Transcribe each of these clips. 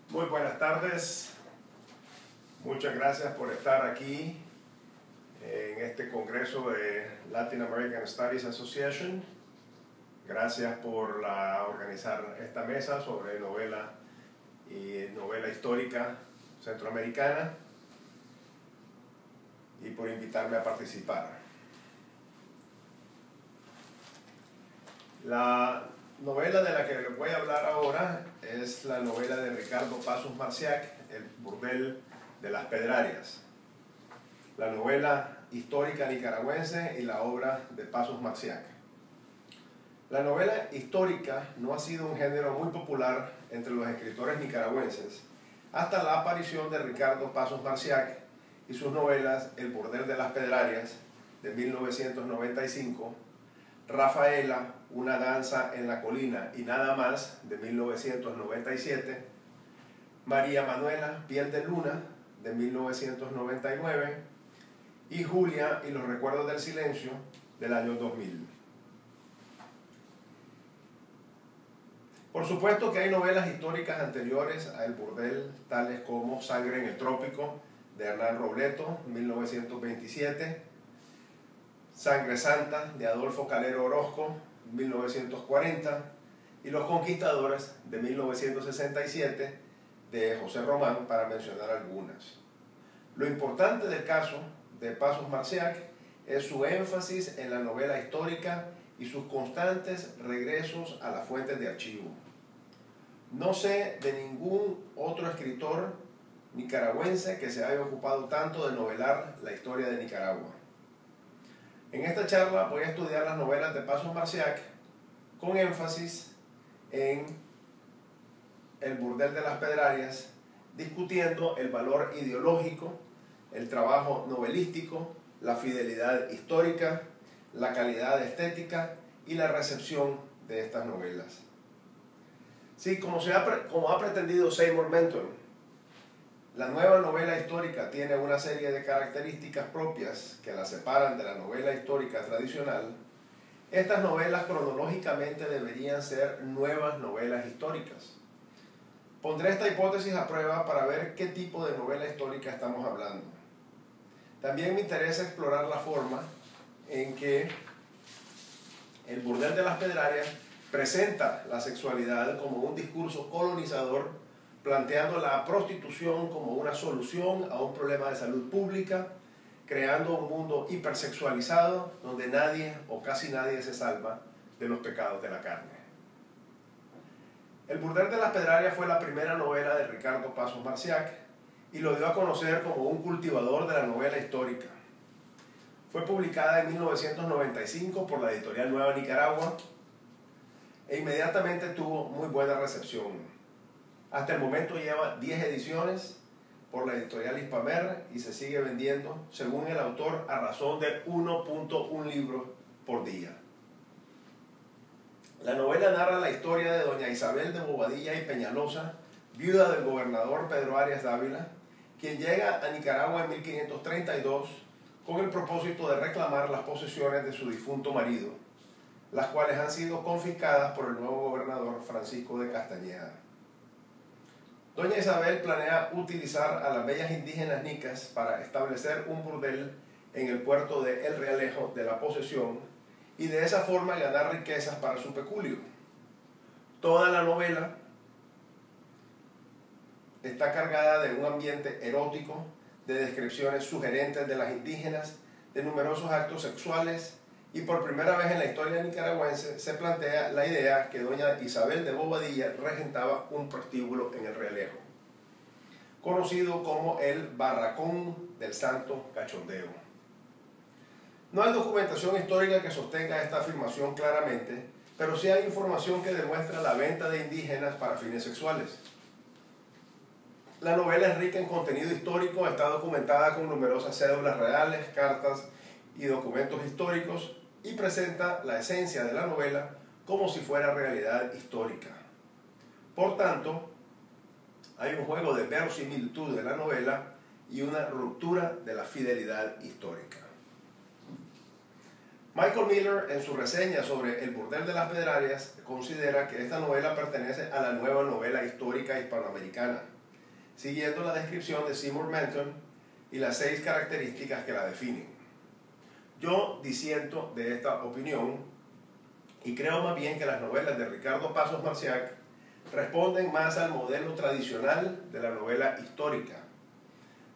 Muy buenas tardes, muchas gracias por estar aquí en este congreso de Latin American Studies Association. Gracias por organizar esta mesa sobre novela y novela histórica centroamericana y por invitarme a participar. La novela de la que les voy a hablar ahora es la novela de Ricardo Pazos Marciac, El burdel de las Pedrarias. La novela histórica nicaragüense y la obra de Pazos Marciac. La novela histórica no ha sido un género muy popular entre los escritores nicaragüenses hasta la aparición de Ricardo Pazos Marciac y sus novelas El burdel de las Pedrarias de 1995, Rafaela, Una danza en la colina y nada más de 1997, María Manuela, Piel de luna de 1999 y Julia y los recuerdos del silencio del año 2000. Por supuesto que hay novelas históricas anteriores a El burdel, tales como Sangre en el trópico de Hernán Robleto, 1927, Sangre Santa de Adolfo Calero Orozco, 1940, y Los Conquistadores de 1967 de José Román, para mencionar algunas. Lo importante del caso de Pazos Marciac es su énfasis en la novela histórica y sus constantes regresos a las fuentes de archivo. No sé de ningún otro escritor nicaragüense que se haya ocupado tanto de novelar la historia de Nicaragua. En esta charla voy a estudiar las novelas de Pazos Marciac con énfasis en El burdel de las Pedrarias, discutiendo el valor ideológico, el trabajo novelístico, la fidelidad histórica, la calidad estética y la recepción de estas novelas. Sí, como ha pretendido Seymour Menton, la nueva novela histórica tiene una serie de características propias que la separan de la novela histórica tradicional. Estas novelas cronológicamente deberían ser nuevas novelas históricas. Pondré esta hipótesis a prueba para ver qué tipo de novela histórica estamos hablando. También me interesa explorar la forma en que El burdel de las Pedrarias presenta la sexualidad como un discurso colonizador, planteando la prostitución como una solución a un problema de salud pública, creando un mundo hipersexualizado donde nadie o casi nadie se salva de los pecados de la carne. El burdel de las Pedrarias fue la primera novela de Ricardo Pazos Marciac y lo dio a conocer como un cultivador de la novela histórica. Fue publicada en 1995 por la editorial Nueva Nicaragua e inmediatamente tuvo muy buena recepción. Hasta el momento lleva 10 ediciones por la editorial Hispamer y se sigue vendiendo, según el autor, a razón de 1.1 libros por día. La novela narra la historia de doña Isabel de Bobadilla y Peñalosa, viuda del gobernador Pedro Arias Dávila, quien llega a Nicaragua en 1532 con el propósito de reclamar las posesiones de su difunto marido, las cuales han sido confiscadas por el nuevo gobernador Francisco de Castañeda. Doña Isabel planea utilizar a las bellas indígenas nicas para establecer un burdel en el puerto de El Realejo de la Posesión y de esa forma ganar riquezas para su peculio. Toda la novela está cargada de un ambiente erótico, de descripciones sugerentes de las indígenas, de numerosos actos sexuales, y por primera vez en la historia nicaragüense se plantea la idea que doña Isabel de Bobadilla regentaba un prostíbulo en El Realejo, conocido como el Barracón del Santo Cachondeo. No hay documentación histórica que sostenga esta afirmación claramente, pero sí hay información que demuestra la venta de indígenas para fines sexuales. La novela es rica en contenido histórico, está documentada con numerosas cédulas reales, cartas y documentos históricos, y presenta la esencia de la novela como si fuera realidad histórica. Por tanto, hay un juego de verosimilitud de la novela y una ruptura de la fidelidad histórica. Michael Miller, en su reseña sobre El burdel de las Pedrarias, considera que esta novela pertenece a la nueva novela histórica hispanoamericana, siguiendo la descripción de Seymour Menton y las 6 características que la definen. Yo disiento de esta opinión y creo más bien que las novelas de Ricardo Pasos Marciac responden más al modelo tradicional de la novela histórica,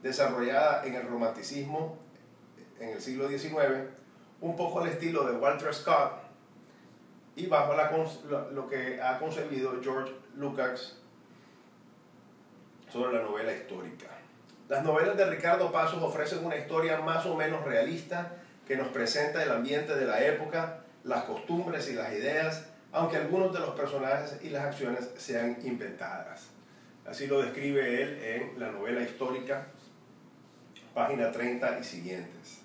desarrollada en el romanticismo en el siglo XIX, un poco al estilo de Walter Scott y bajo lo que ha concebido George Lucas sobre la novela histórica. Las novelas de Ricardo Pasos ofrecen una historia más o menos realista que nos presenta el ambiente de la época, las costumbres y las ideas, aunque algunos de los personajes y las acciones sean inventadas. Así lo describe él en la novela histórica, página 30 y siguientes.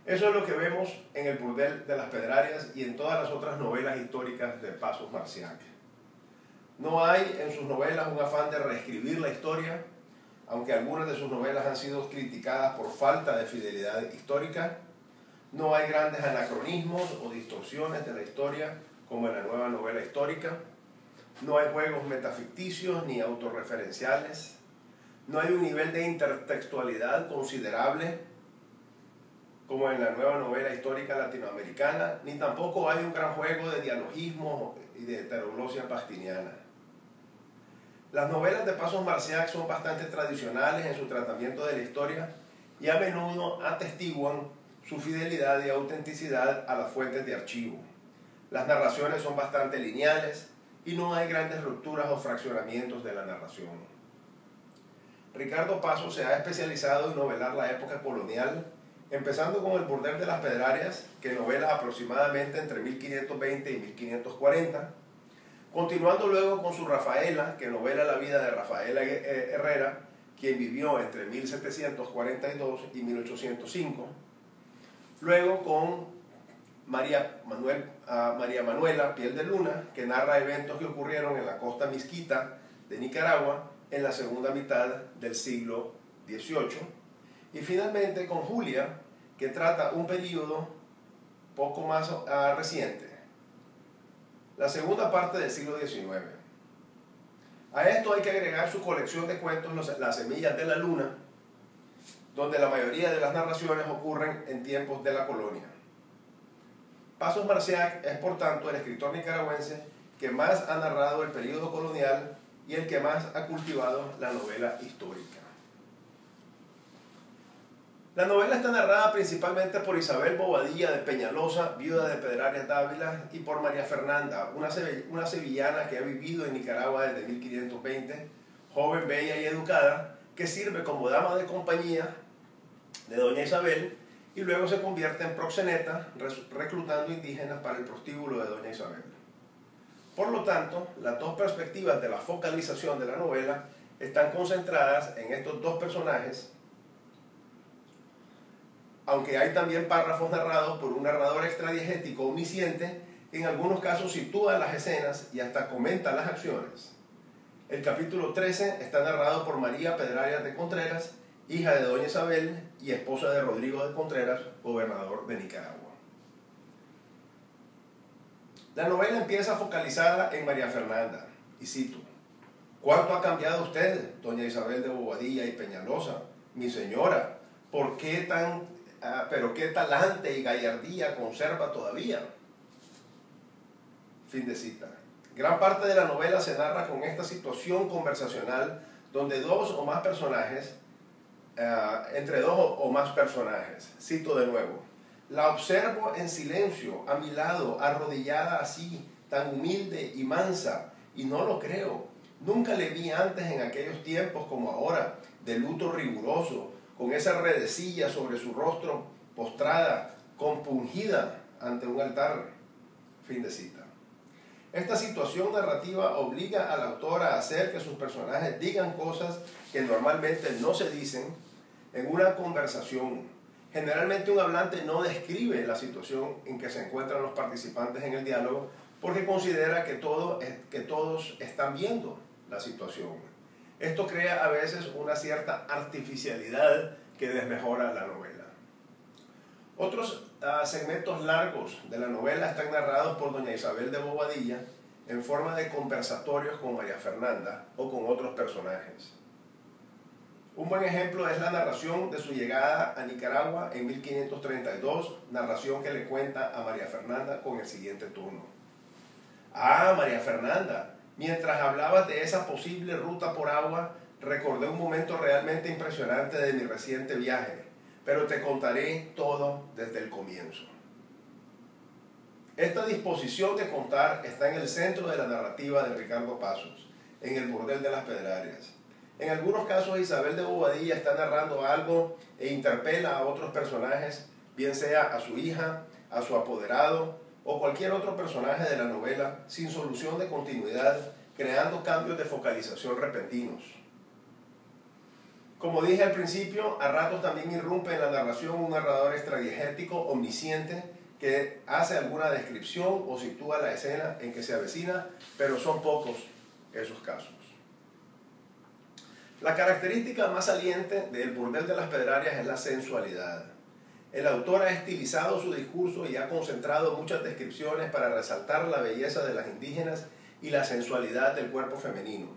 Eso es lo que vemos en El burdel de las Pedrarias y en todas las otras novelas históricas de Pasos Marciac. No hay en sus novelas un afán de reescribir la historia, aunque algunas de sus novelas han sido criticadas por falta de fidelidad histórica. No hay grandes anacronismos o distorsiones de la historia, como en la nueva novela histórica. No hay juegos metaficticios ni autorreferenciales. No hay un nivel de intertextualidad considerable, como en la nueva novela histórica latinoamericana, ni tampoco hay un gran juego de dialogismo y de heteroglosia pastiniana. Las novelas de Pasos Marciac son bastante tradicionales en su tratamiento de la historia y a menudo atestiguan su fidelidad y autenticidad a las fuentes de archivo. Las narraciones son bastante lineales y no hay grandes rupturas o fraccionamientos de la narración. Ricardo Pasos se ha especializado en novelar la época colonial, empezando con El burdel de las Pedrarias, que novela aproximadamente entre 1520 y 1540, continuando luego con su Rafaela, que novela la vida de Rafaela Herrera, quien vivió entre 1742 y 1805, luego con María Manuela Piel de Luna, que narra eventos que ocurrieron en la costa misquita de Nicaragua en la segunda mitad del siglo XVIII, y finalmente con Julia, que trata un periodo poco más reciente, la segunda parte del siglo XIX. A esto hay que agregar su colección de cuentos Las semillas de la luna, donde la mayoría de las narraciones ocurren en tiempos de la colonia. Pasos Marciac es por tanto el escritor nicaragüense que más ha narrado el periodo colonial y el que más ha cultivado la novela histórica. La novela está narrada principalmente por Isabel Bobadilla de Peñalosa, viuda de Pedrarias Dávila, y por María Fernanda, una sevillana que ha vivido en Nicaragua desde 1520, joven, bella y educada, que sirve como dama de compañía de doña Isabel y luego se convierte en proxeneta, reclutando indígenas para el prostíbulo de doña Isabel. Por lo tanto, las dos perspectivas de la focalización de la novela están concentradas en estos dos personajes, aunque hay también párrafos narrados por un narrador extradiegético omnisciente que en algunos casos sitúa las escenas y hasta comenta las acciones. El capítulo 13 está narrado por María Pedrarias de Contreras, hija de doña Isabel y esposa de Rodrigo de Contreras, gobernador de Nicaragua. La novela empieza focalizada en María Fernanda, y cito: ¿Cuánto ha cambiado usted, doña Isabel de Bobadilla y Peñalosa, mi señora? ¿Por qué pero qué talante y gallardía conserva todavía? Fin de cita. Gran parte de la novela se narra con esta situación conversacional donde dos o más personajes, entre dos o más personajes, cito de nuevo: la observo en silencio, a mi lado, arrodillada así, tan humilde y mansa, y no lo creo. Nunca le vi antes en aquellos tiempos como ahora, de luto riguroso, con esa redecilla sobre su rostro, postrada, compungida ante un altar. Fin de cita. Esta situación narrativa obliga a la autora a hacer que sus personajes digan cosas que normalmente no se dicen en una conversación. Generalmente un hablante no describe la situación en que se encuentran los participantes en el diálogo porque considera que todos están viendo la situación. Esto crea a veces una cierta artificialidad que desmejora la novela. Otros segmentos largos de la novela están narrados por doña Isabel de Bobadilla en forma de conversatorios con María Fernanda o con otros personajes. Un buen ejemplo es la narración de su llegada a Nicaragua en 1532, narración que le cuenta a María Fernanda con el siguiente tono. Ah, María Fernanda, mientras hablabas de esa posible ruta por agua, recordé un momento realmente impresionante de mi reciente viaje, pero te contaré todo desde el comienzo. Esta disposición de contar está en el centro de la narrativa de Ricardo Pasos, en El Burdel de las Pedrarias. En algunos casos Isabel de Bobadilla está narrando algo e interpela a otros personajes, bien sea a su hija, a su apoderado o cualquier otro personaje de la novela, sin solución de continuidad, creando cambios de focalización repentinos. Como dije al principio, a ratos también irrumpe en la narración un narrador extradiegético omnisciente que hace alguna descripción o sitúa la escena en que se avecina, pero son pocos esos casos. La característica más saliente del Burdel de las Pedrarias es la sensualidad. El autor ha estilizado su discurso y ha concentrado muchas descripciones para resaltar la belleza de las indígenas y la sensualidad del cuerpo femenino.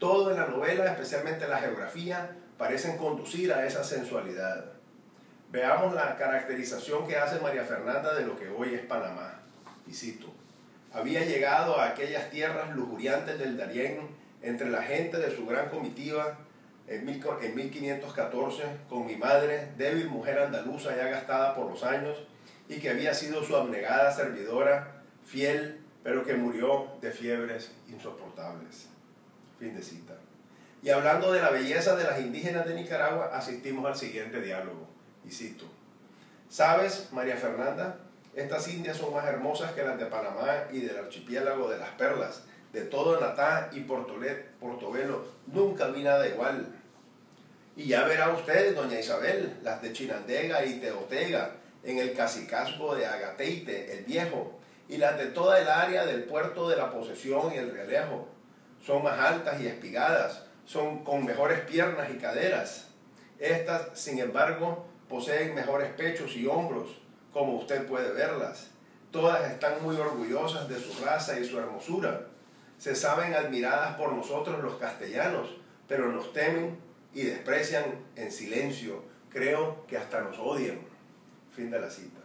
Todo en la novela, especialmente la geografía, parecen conducir a esa sensualidad. Veamos la caracterización que hace María Fernanda de lo que hoy es Panamá. Y cito: había llegado a aquellas tierras lujuriantes del Darién entre la gente de su gran comitiva en 1514 con mi madre, débil mujer andaluza ya gastada por los años y que había sido su abnegada servidora, fiel, pero que murió de fiebres insoportables. Fin de cita. Y hablando de la belleza de las indígenas de Nicaragua, asistimos al siguiente diálogo, y cito: ¿sabes, María Fernanda? Estas indias son más hermosas que las de Panamá y del archipiélago de las Perlas. De todo Natá y Portobelo nunca vi nada igual. Y ya verá usted, doña Isabel, las de Chinandega y Teotega, en el cacicazgo de Agateite, el Viejo, y las de toda el área del puerto de la Posesión y el Realejo. Son más altas y espigadas, son con mejores piernas y caderas. Estas, sin embargo, poseen mejores pechos y hombros, como usted puede verlas. Todas están muy orgullosas de su raza y su hermosura. Se saben admiradas por nosotros los castellanos, pero nos temen y desprecian en silencio. Creo que hasta nos odian. Fin de la cita.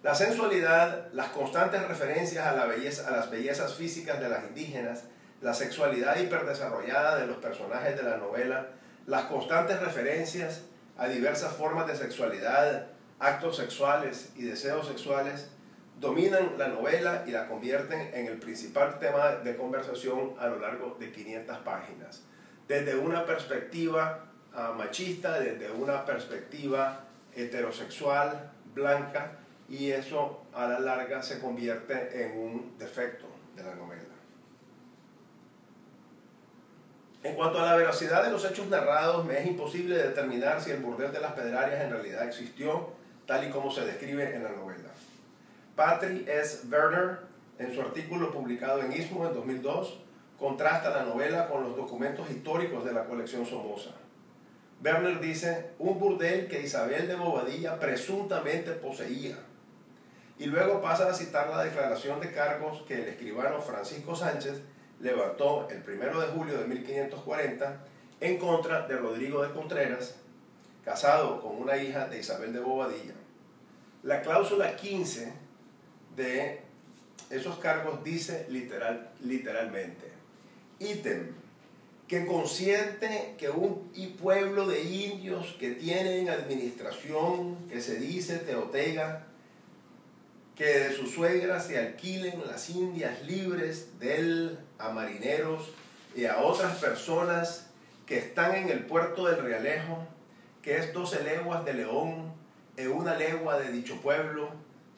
La sensualidad, las constantes referencias a las bellezas físicas de las indígenas, la sexualidad hiperdesarrollada de los personajes de la novela, las constantes referencias a diversas formas de sexualidad, actos sexuales y deseos sexuales, dominan la novela y la convierten en el principal tema de conversación a lo largo de 500 páginas. Desde una perspectiva machista, desde una perspectiva heterosexual, blanca, y eso a la larga se convierte en un defecto de la novela. En cuanto a la veracidad de los hechos narrados, me es imposible determinar si el Burdel de las Pedrarias en realidad existió, tal y como se describe en la novela. Patri S. Werner, en su artículo publicado en Istmo en 2002, contrasta la novela con los documentos históricos de la colección Somoza. Werner dice: un burdel que Isabel de Bobadilla presuntamente poseía. Y luego pasa a citar la declaración de cargos que el escribano Francisco Sánchez levantó el 1 de julio de 1540 en contra de Rodrigo de Contreras, casado con una hija de Isabel de Bobadilla. La cláusula 15 de esos cargos dice literalmente: ítem, que consiente que un pueblo de indios que tienen administración, que se dice Teotega, que de su suegra se alquilen las indias libres de él a marineros y a otras personas que están en el puerto del Realejo, que es 12 leguas de León, e 1 legua de dicho pueblo,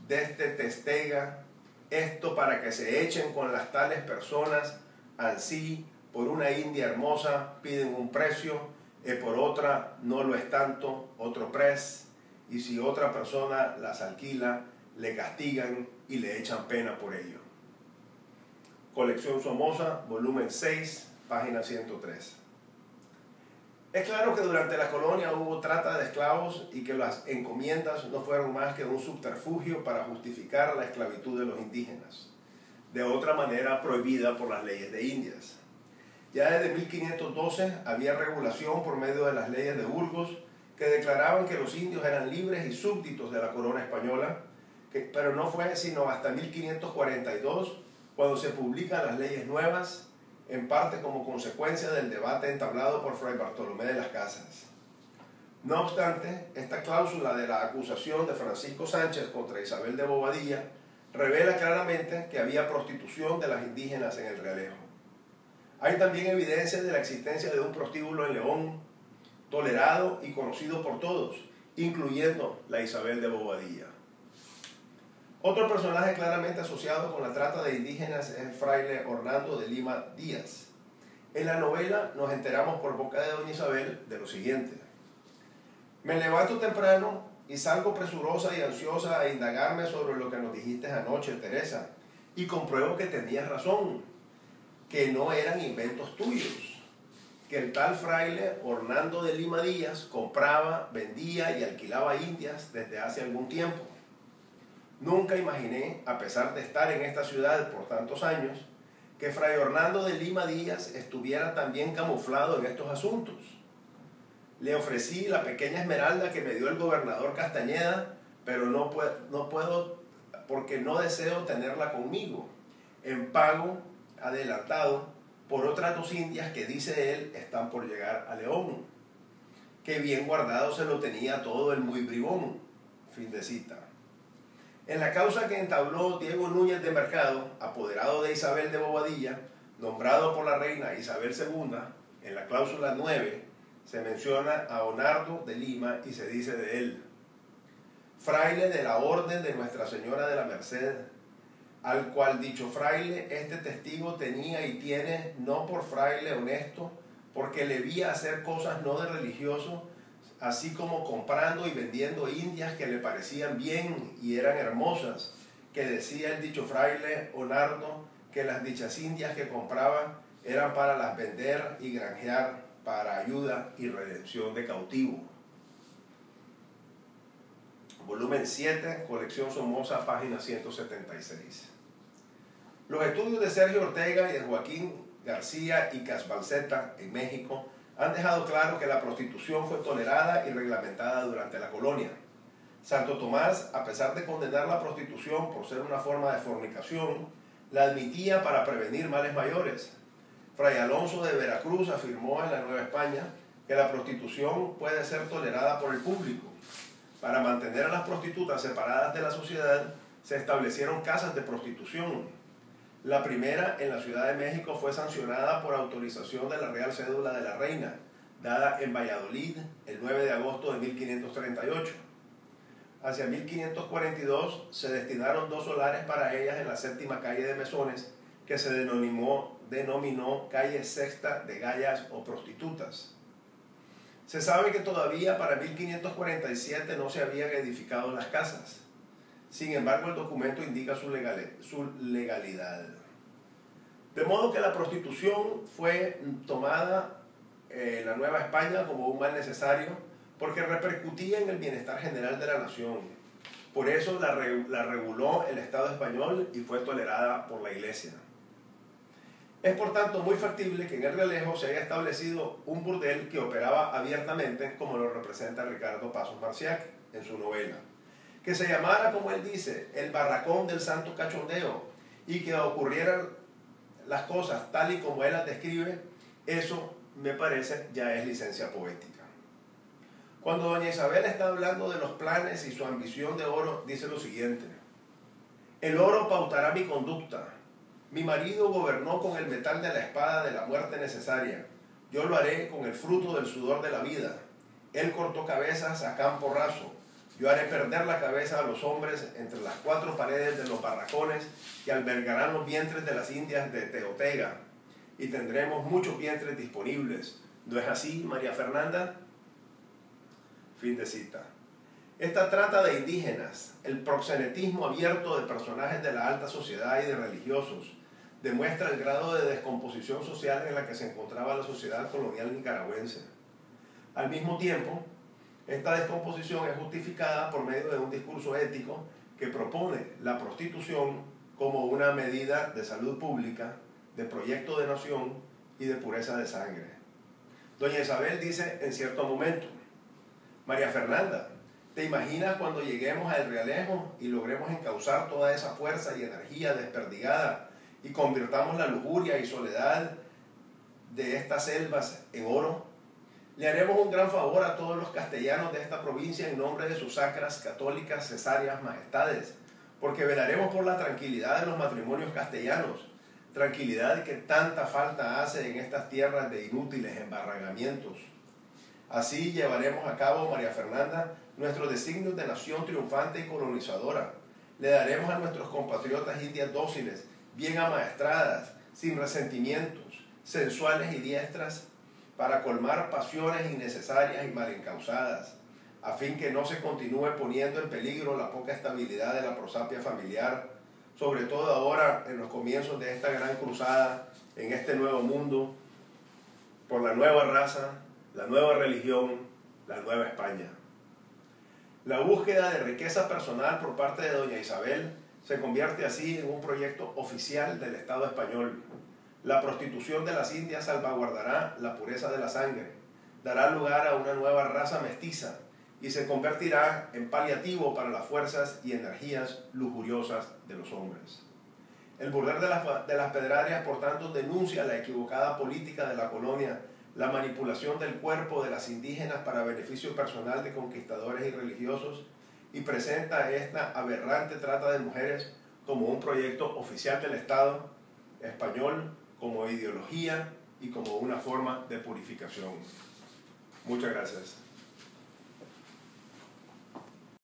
desde Testega, esto para que se echen con las tales personas, ansí, por una india hermosa piden un precio, y por otra no lo es tanto, otro pres, y si otra persona las alquila, le castigan y le echan pena por ello. Colección Somoza, volumen 6, página 103. Es claro que durante la colonia hubo trata de esclavos y que las encomiendas no fueron más que un subterfugio para justificar la esclavitud de los indígenas, de otra manera prohibida por las leyes de Indias. Ya desde 1512 había regulación por medio de las leyes de Burgos que declaraban que los indios eran libres y súbditos de la corona española, pero no fue sino hasta 1542 cuando se publican las leyes nuevas, en parte como consecuencia del debate entablado por Fray Bartolomé de las Casas. No obstante, esta cláusula de la acusación de Francisco Sánchez contra Isabel de Bobadilla revela claramente que había prostitución de las indígenas en el Realejo. Hay también evidencia de la existencia de un prostíbulo en León, tolerado y conocido por todos, incluyendo la Isabel de Bobadilla. Otro personaje claramente asociado con la trata de indígenas es el fraile Orlando de Lima Díaz. En la novela nos enteramos por boca de doña Isabel de lo siguiente: me levanto temprano y salgo presurosa y ansiosa a indagarme sobre lo que nos dijiste anoche, Teresa, y compruebo que tenías razón, que no eran inventos tuyos, que el tal fraile Orlando de Lima Díaz compraba, vendía y alquilaba indias desde hace algún tiempo. Nunca imaginé, a pesar de estar en esta ciudad por tantos años, que Fray Orlando de Lima Díaz estuviera también camuflado en estos asuntos. Le ofrecí la pequeña esmeralda que me dio el gobernador Castañeda, pero no puedo porque no deseo tenerla conmigo, en pago adelantado por otras 2 indias que, dice él, están por llegar a León. Que bien guardado se lo tenía todo el muy bribón. Fin de cita. En la causa que entabló Diego Núñez de Mercado, apoderado de Isabel de Bobadilla, nombrado por la reina Isabel II, en la cláusula 9, se menciona a Onardo de Lima y se dice de él: fraile de la Orden de Nuestra Señora de la Merced, al cual dicho fraile este testigo tenía y tiene, no por fraile honesto, porque le vi hacer cosas no de religioso, así como comprando y vendiendo indias que le parecían bien y eran hermosas, que decía el dicho fraile Onardo que las dichas indias que compraba eran para las vender y granjear para ayuda y redención de cautivo. Volumen 7, colección Somoza, página 176. Los estudios de Sergio Ortega y de Joaquín García y Casbalceta en México han dejado claro que la prostitución fue tolerada y reglamentada durante la colonia. Santo Tomás, a pesar de condenar la prostitución por ser una forma de fornicación, la admitía para prevenir males mayores. Fray Alonso de Veracruz afirmó en la Nueva España que la prostitución puede ser tolerada por el público. Para mantener a las prostitutas separadas de la sociedad, se establecieron casas de prostitución. La primera en la Ciudad de México fue sancionada por autorización de la Real Cédula de la Reina, dada en Valladolid el 9 de agosto de 1538. Hacia 1542 se destinaron 2 solares para ellas en la 7ª calle de Mesones, que se denominó calle Sexta de Gallas o Prostitutas. Se sabe que todavía para 1547 no se habían edificado las casas. Sin embargo, el documento indica su legalidad. De modo que la prostitución fue tomada en la Nueva España como un mal necesario porque repercutía en el bienestar general de la nación. Por eso la reguló el Estado español y fue tolerada por la Iglesia. Es por tanto muy factible que en el Realejo se haya establecido un burdel que operaba abiertamente, como lo representa Ricardo Pasos Marciac en su novela, que se llamara, como él dice, el barracón del santo cachondeo, y que ocurrieran las cosas tal y como él las describe. Eso me parece ya es licencia poética. Cuando doña Isabel está hablando de los planes y su ambición de oro, dice lo siguiente: el oro pautará mi conducta. Mi marido gobernó con el metal de la espada de la muerte necesaria. Yo lo haré con el fruto del sudor de la vida. Él cortó cabezas a campo raso. Yo haré perder la cabeza a los hombres entre las 4 paredes de los barracones que albergarán los vientres de las indias de Teotega. Y tendremos muchos vientres disponibles. ¿No es así, María Fernanda? Fin de cita. Esta trata de indígenas, el proxenetismo abierto de personajes de la alta sociedad y de religiosos, demuestra el grado de descomposición social en la que se encontraba la sociedad colonial nicaragüense. Al mismo tiempo, esta descomposición es justificada por medio de un discurso ético que propone la prostitución como una medida de salud pública, de proyecto de nación y de pureza de sangre. Doña Isabel dice en cierto momento: María Fernanda, ¿te imaginas cuando lleguemos al Realejo y logremos encauzar toda esa fuerza y energía desperdigada y convirtamos la lujuria y soledad de estas selvas en oro? Le haremos un gran favor a todos los castellanos de esta provincia en nombre de sus sacras, católicas, cesáreas majestades, porque velaremos por la tranquilidad de los matrimonios castellanos, tranquilidad que tanta falta hace en estas tierras de inútiles embarragamientos. Así llevaremos a cabo, María Fernanda, nuestros designios de nación triunfante y colonizadora. Le daremos a nuestros compatriotas indias dóciles, bien amaestradas, sin resentimientos, sensuales y diestras, para colmar pasiones innecesarias y mal encausadas, a fin que no se continúe poniendo en peligro la poca estabilidad de la prosapia familiar, sobre todo ahora en los comienzos de esta gran cruzada, en este nuevo mundo, por la nueva raza, la nueva religión, la nueva España. La búsqueda de riqueza personal por parte de doña Isabel se convierte así en un proyecto oficial del Estado español. La prostitución de las Indias salvaguardará la pureza de la sangre, dará lugar a una nueva raza mestiza y se convertirá en paliativo para las fuerzas y energías lujuriosas de los hombres. El burdel de las Pedrarias, por tanto, denuncia la equivocada política de la colonia, la manipulación del cuerpo de las indígenas para beneficio personal de conquistadores y religiosos, y presenta esta aberrante trata de mujeres como un proyecto oficial del Estado español, como ideología y como una forma de purificación. Muchas gracias.